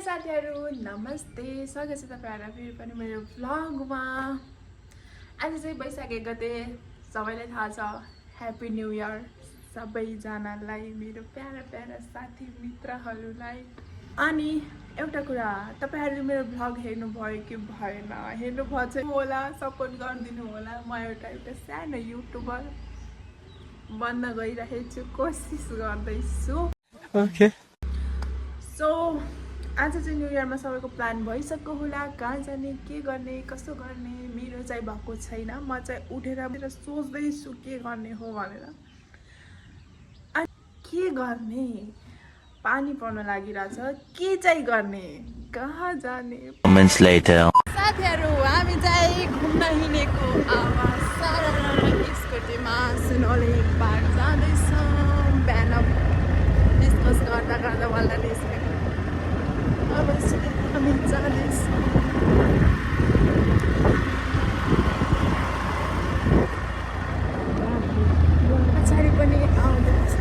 साथीहरु नमस्ते स्वागत छ तपाईहरुलाई फेरि पनि मेरो भ्लगमा। आज चाहिँ वैशाख 1 गते सबैलाई थाहा छ ह्यापी न्यू इयर सबैजनालाई मेरो प्यारा प्यारा साथी मित्रहरुलाई। अनि एउटा कुरा तपाईहरुले मेरो भ्लग हेर्नु भयो कि भएन हेर्नु भयो चाहिँ होला सपोर्ट गरिदिनु होला। म एउटा सानो युट्युबर बन्न गइरहेको छु कोशिश गर्दैछु। ओके सो आज चाहिँ न्यू इयरमा सबैको प्लान भइसक्यो होला कहाँ जाने के गर्ने कसो गर्ने। मेरो चाहिँ भएको छैन। म चाहिँ उठेर सोच्दैछु के गर्ने हो भनेर। अनि के गर्ने पानी पर्न लागिरहेछ के चाहिँ गर्ने कहाँ जाने। साथीहरु हामी चाहिँ घुम्न हिँडेको आवाज स्कुटीमा सुनौली पार्क जाँदैछौँ। बिहान डिस्कस गर्दा गर्दा वाला निस्केको अब हामी जाँदैछौँ। पछाडि पनि आउँदैछ।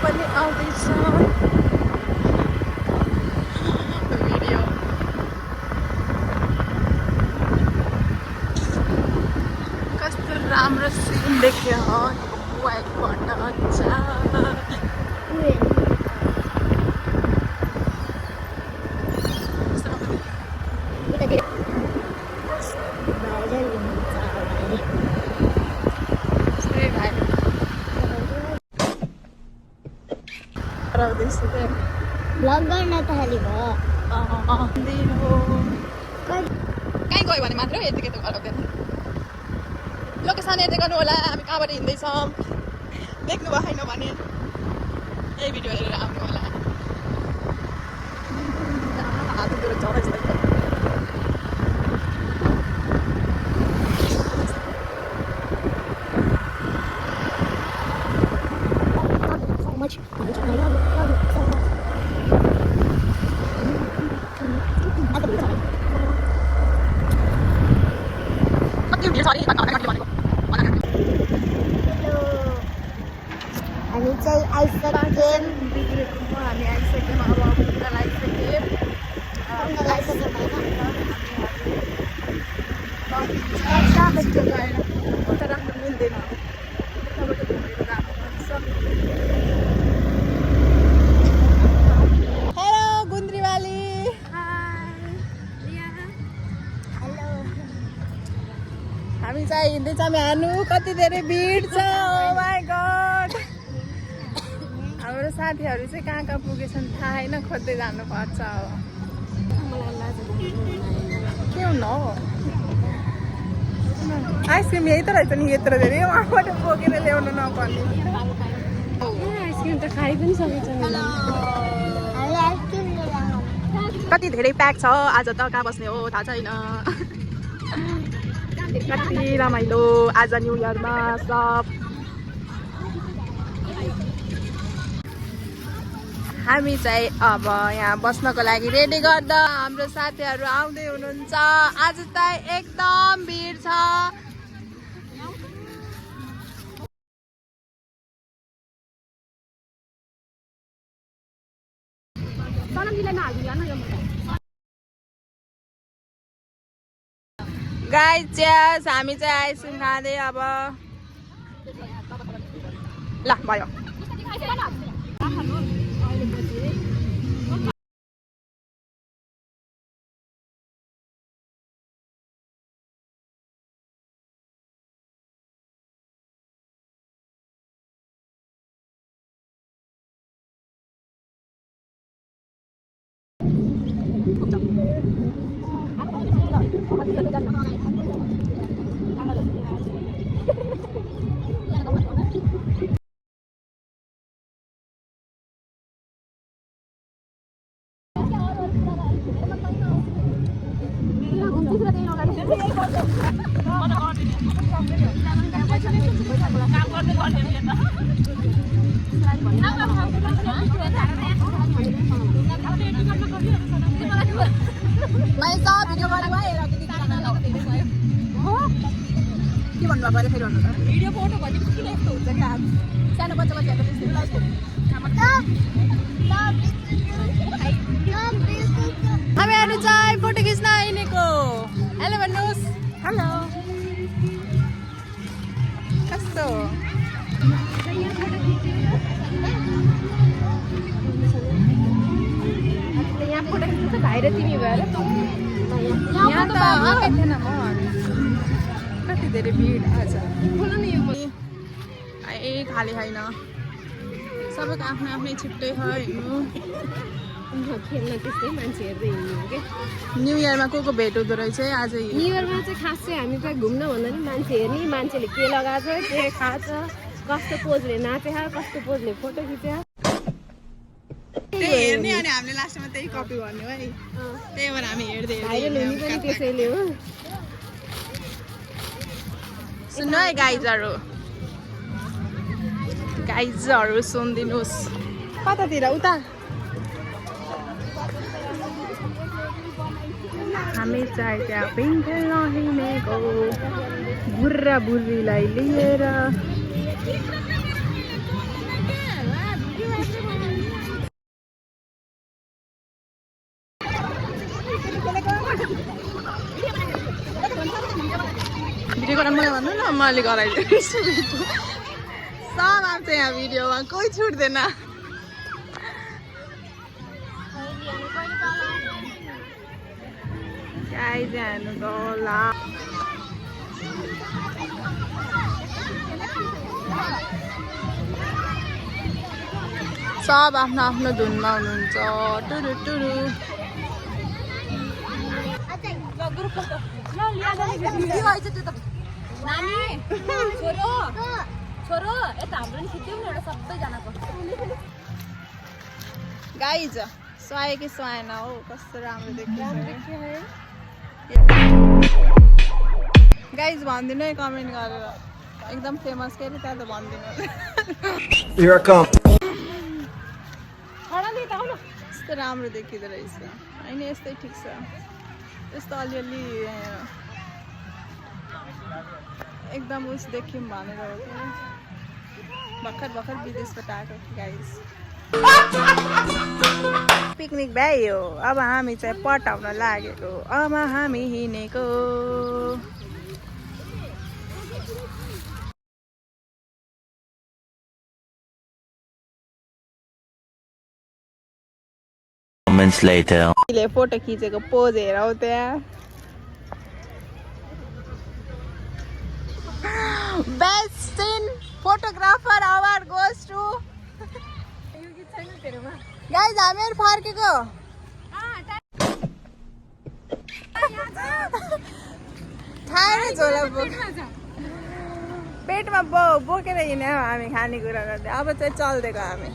पनि आउँदैछ भिडियो। कस्तो राम्रो सिन देख्यो वाइटबाट भ्लग गर्न थाल्यो कहीँ गयो भने मात्र यतिकै त गराउँदैन। लोकेसन हेर्दै गर्नु होला हामी कहाँबाट हिँड्दैछौँ। देख्नु भएन भने यही भिडियो हेरेर आउनु होला। हाततिर चढाइ हामी चाहिँ आइसक्यौँ। हामी आइसक्यौँ। अब पुग्न लागिसक्यौँ। उता राख्नु मिल्दैन। हेलो गुन्द्रीवाली। हामी चाहिँ हिँड्दैछौँ। हेर्नु कति धेरै भिड छ। ओ माई गॉड। हाम्रो साथीहरू चाहिँ कहाँ कहाँ पुगेछन् थाहा छैन खोज्दै जानुपर्छ। के हुन हो आइसक्रिम यही त रहेछ नि यत्रो धेरै वहाँबाट बोकेर ल्याउनु नपर्ने। आइसक्रिम त खाइ पनि सकेछ। कति धेरै प्याक छ आज त कहाँ बस्ने हो थाहा छैन। कति रमाइलो आज न्यू इयरमा सब। हामी चाहिँ अब यहाँ बस्नको लागि रेडी गर्दा हाम्रो साथीहरू आउँदै हुनुहुन्छ। आज त एकदम भिड छ। गाइस हामी चाहिँ आइसक्रिम खाँदै अब ल भयो। मैले सब भिडियो गरेको हेर के भन्नुभएको अरे फेरि भन्नु त भिडियो फोटो भने किन यस्तो हुन्छ काम सानो बच्चा बच्चाको त्यस्तो हामीहरू चाहिँ फोटो खिच्न आइनेको हेलो भन्नुहोस् हेलो कस्तो यहाँ फोटो खिच्नु त भाइ र तिमी भएर यहाँ त आएकै थिएन म कति धेरै भिड आज बोल न यो ए खाली छैन सबैको आफ्नो आफ्नै छिट्टै छ हिँड्नु खेल्न त्यस्तै मान्छे हेर्दै हिँड्नु के न्यु इयरमा को भेट हुँदो रहेछ है आज न्यु इयरमा चाहिँ खास चाहिँ हामी चाहिँ घुम्न भन्दा नि मान्छे हेर्ने मान्छेले के लगाएको छ के खान्छ कस्तो पोजले नाचेछ कस्तो पोजले फोटो खिच्छ त्यही हेर्ने अनि हामीले लास्टमा त्यही कपी भन्ने है त्यही भएर हामी हेर्दै भाइरल हुने पनि त्यसैले हो सुन्नु है गाइजहरू सुनिदिनुहोस् कतातिर उता हामी चाहिँ त्यहाँ पिङ खेल्न हिँडेको बुढा बुढीलाई लिएर भिडियो गर्न मलाई भन्नु न मैले गराइदिन्छु सब आउँछ यहाँ भिडियोमा कोही छुट्दैन गाई जानु त होला सब आफ्नो आफ्नो धुनमा हुनुहुन्छ टुरु टुरु गाइज सुहायो कि सुहाएन हो कस्तो राम्रो देखियो गाइज भनिदिनु है कमेन्ट गरेर एकदम फेमस के अरे त्यहाँ त भनिदिनु यस्तो राम्रो देखिँदो रहेछ होइन यस्तै ठिक छ यस्तो अलिअलि एकदम उस देख्यौँ भनेर हो कि भर्खर विदेशबाट आएको गाइस पिकनिक भ्यायो अब हामी चाहिँ पटाउन लागेको अब हामी हिँडेको Moments later. फोटो खिचेको पोज हेर त्यहाँ best scene photographer award goes to guys हामीहरू फर्केको खाएर झोला पेटमा बोकेर हिँड्यो हामी खानेकुरा गर्दै अब चाहिँ चल्दिएको हामी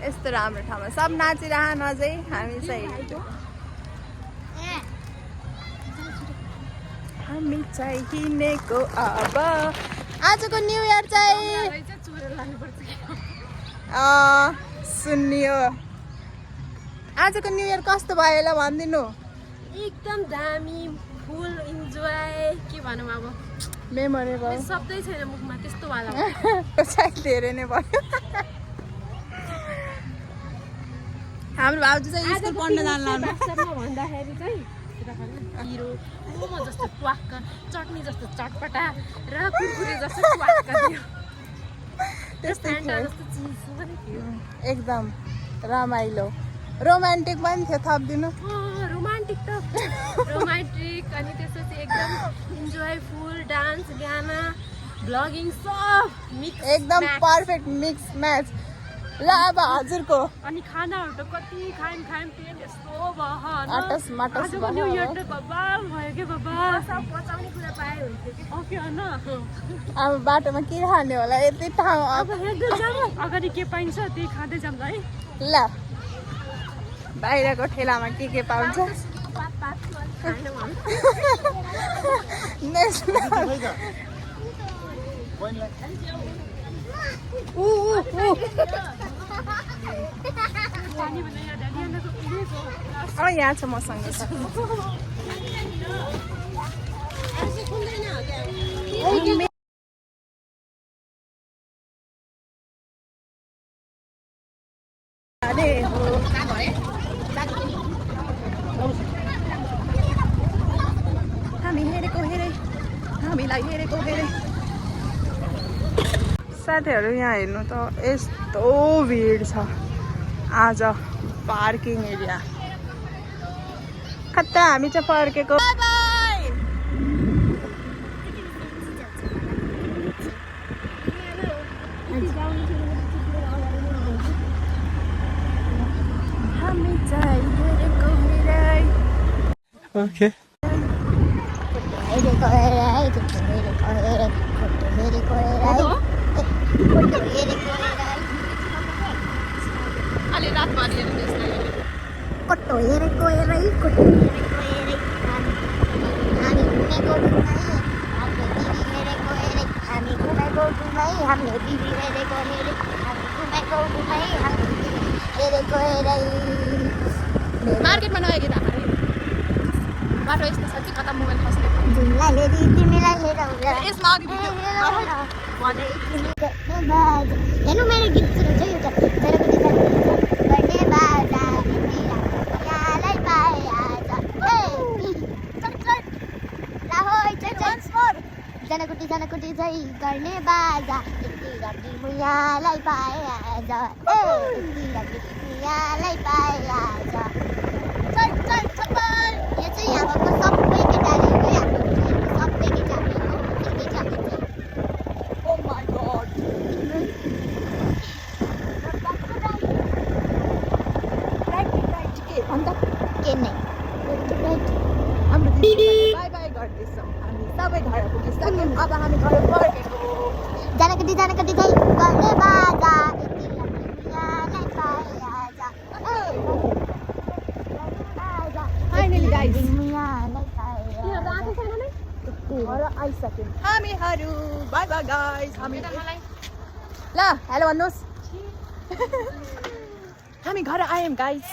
यस्तो राम्रो ठाउँमा सब नाचिरहन अझै हामी चाहिँ हामी चाहिँ हिँडेको अब आजको न्यु इयर चाहिँ सुन्नियो आजको न्यु इयर कस्तो भयो होला भनिदिनु एकदम दामी फुल इन्जोय के भनौँ अब मेमोरेबल शब्दै छैन मुखमा त्यस्तो वाला सायद धेरै नै भयो हाम्रो भाउजू चाहिँ स्कुल पढ्न जानु लाग्नु भन्दाखेरि चाहिँ हिरो मोमो जस्तो ट्वाक्क चटनी जस्तो चटपटा र कुरकुरे जस्तो ट्वाक्क थियो त्यस्तै फ्यान्टा जस्तो चिज पनि थियो एकदम रमाइलो रोमान्टिक पनि थियो थपिदिनु रोमान्टिक त रोमान्टिक अनि त्यसपछि एकदम इन्जोयफुल डान्स गाना ब्लगिङ सब मिक्स एकदम पर्फेक्ट मिक्स म्याच ल अब हजुरको अनि खानाहरू त कति खायौँ पेट यस्तो भयो आटस माटस न्यु इयर त बबाल भयो के बाबा सब पचाउने कुरा पाए हुन्थ्यो कि ओके होइन अब बाटोमा के खाने होला यति ठाउँ अब हेर्दै जाउँ अगाडि के पाइन्छ त्यही खाँदै जाऊँ है ल बाहिरको ठेलामा के पाउँछ पानी बनाया यहाँ छ मसँग छ हामी हेरेको हेरे हामीलाई हेरेको हेरे साथीहरू यहाँ हेर्नु त यस्तो भिड छ आज पार्किङ एरिया कता हामी चाहिँ फर्केको हामी चाहिँ हेरेको हेरे Okay. अलि रातभरि हेर्नु यसलाई कस्तो हेरेको हेरै कस्तो हेरेको हेरै हामी घुमेको घुमाइ हामी घुमेको घुमाइ हामीले दिदी हेरेको हेरे हामी घुमेको घुमाइ हामी हेरेको हेरै मार्केटमा नआएकी त बाटो यस्तो छ कि कता मोबाइल खस्ने तिमीलाई हेरी तिमीलाई हेराउँदा यसमा अघि हेर्नु मेरो गीत सुन्नु छ एउटा मेरो पनि गर्ने बाजा यहाँलाई पाए आज जनकुटी झै गर्ने बाजा मुयालाई पाए आज मुयालाई पाए आज यो चाहिँ यहाँको सबै केटाले हो हाम्रो सबै केटाले हो Oh my god. अन्त के नै हाम्रो दिदीले बाई बाई गर्दैछौँ हामी सबै घर पुगिसक्यौँ अब हामी घर फर्केको जनकटी झै गर्ने बाजा मुयालाई पाए आज फाइनली गाइस मुयालाई पाए घर आइसक्यौँ हामीहरू बाई बाई गाइस हामी ल हेलो भन्नुहोस् हामी घर आयौँ गाइस